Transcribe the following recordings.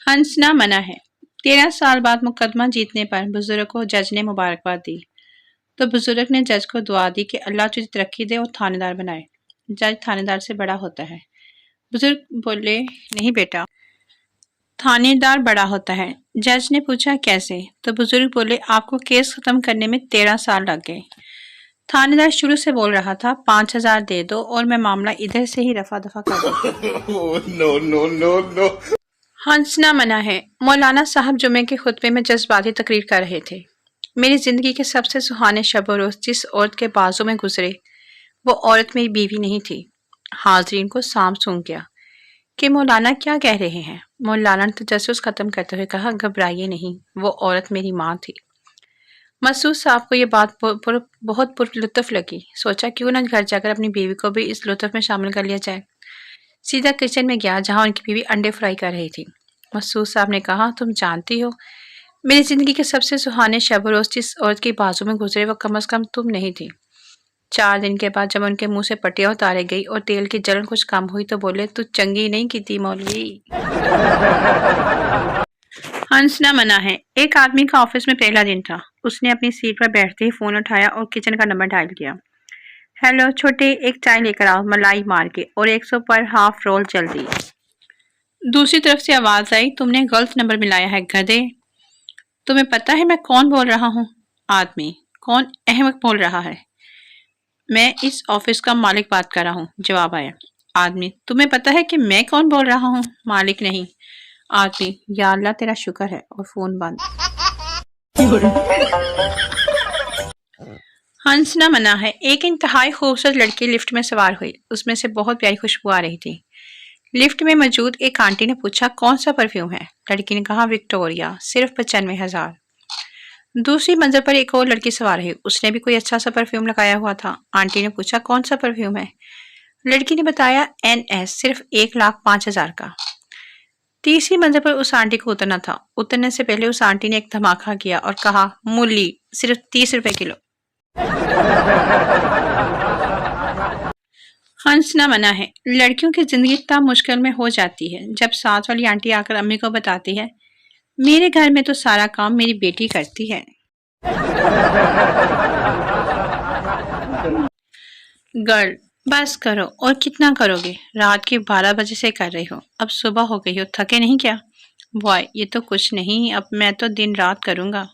ہنسنا منع ہے۔ 13 سال بعد مقدمہ جیتنے پر بزرگ کو جج نے مبارکباد دی تو بزرگ نے جج کو دعا دی کہ اللہ تجھے ترقی دے اور تھانے دار بنائے۔ جج تھانے دار سے بڑا ہوتا ہے۔ بزرگ بولے نہیں بیٹا، تھانے دار بڑا ہوتا ہے۔ جج نے پوچھا کیسے؟ تو بزرگ بولے آپ کو کیس ختم کرنے میں 13 سال لگ گئے۔ تھانے دار شروع سے بول رہا تھا 5,000 دے دو اور میں معاملہ ادھر سے ہی رفع دفع کر دوں۔ ہنسنا منع ہے۔ مولانا صاحب جمعے کے خطبے میں جذباتی تقریر کر رہے تھے۔ میری زندگی کے سب سے سہانے شب و روز جس عورت کے بازوں میں گزرے وہ عورت میری بیوی نہیں تھی۔ حاضرین کو سانپ سونگ گیا کہ مولانا کیا کہہ رہے ہیں؟ مولانا نے تجسس ختم کرتے ہوئے کہا گھبرائیے نہیں، وہ عورت میری ماں تھی۔ مسعود صاحب کو یہ بات بہت پر لطف لگی۔ سوچا کیوں نہ گھر جا کر اپنی بیوی کو بھی اس لطف میں شامل کر لیا جائے۔ سیدھا کچن میں گیا جہاں ان کی بیوی انڈے فرائی کر رہی تھی۔ مسعود صاحب نے کہا تم جانتی ہو میری زندگی کے سب سے سہانے شب و روز جس عورت کی بازو میں گزرے وہ کم از کم تم نہیں تھی۔ 4 دن کے بعد جب ان کے منہ سے پٹیاں اتارے گئی اور تیل کی جلن کچھ کم ہوئی تو بولے تو چنگی نہیں کی تھی مولوی۔ ہنسنا منع ہے۔ ایک آدمی کا آفس میں پہلا دن تھا۔ اس نے اپنی سیٹ پر بیٹھتے ہی فون اٹھایا اور کچن کا نمبر ڈائل کیا۔ ہیلو چھوٹے، ایک چائے لے کر آؤ ملائی مار کے اور 100 پر ہاف رول جلدی۔ دوسری طرف سے آواز آئی تم نے غلط نمبر ملایا ہے گدھے۔ تمہیں پتہ ہے میں کون بول رہا ہوں؟ آدمی کون احمق بول رہا ہے؟ میں اس آفس کا مالک بات کر رہا ہوں، جواب آیا۔ آدمی تمہیں پتہ ہے کہ میں کون بول رہا ہوں؟ مالک نہیں۔ آدمی یا اللہ تیرا شکر ہے اور فون بند۔ ہنسنا منع ہے۔ ایک انتہائی خوبصورت لڑکی لفٹ میں سوار ہوئی۔ اس میں سے بہت پیاری خوشبو آ رہی تھی۔ لفٹ میں موجود ایک آنٹی نے پوچھا کون سا پرفیوم ہے؟ لڑکی نے کہا وکٹوریا، صرف 95,000۔ دوسری منزل پر ایک اور لڑکی سوار ہے۔ اس نے بھی کوئی اچھا سا پرفیوم لگایا ہوا تھا۔ آنٹی نے پوچھا کون سا پرفیوم ہے؟ لڑکی نے بتایا NS، صرف 1,05,000 کا۔ تیسری منزل پر اس آنٹی کو اترنا تھا۔ اترنے سے پہلے اس آنٹی نے ایک دھماکہ کیا اور کہا مولی، صرف 30 روپے کلو۔ ہنسنا منع ہے۔ لڑکیوں کی زندگی تب مشکل میں ہو جاتی ہے جب ساتھ والی آنٹی آ کر امی کو بتاتی ہے میرے گھر میں تو سارا کام میری بیٹی کرتی ہے۔ گرل بس کرو، اور کتنا کرو گے؟ رات کے 12 بجے سے کر رہی ہو، اب صبح ہو گئی ہو، تھکے نہیں کیا؟ بوائے یہ تو کچھ نہیں، اب میں تو دن رات کروں گا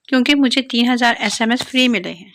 کیونکہ مجھے 3,000 SMS فری ملے ہیں۔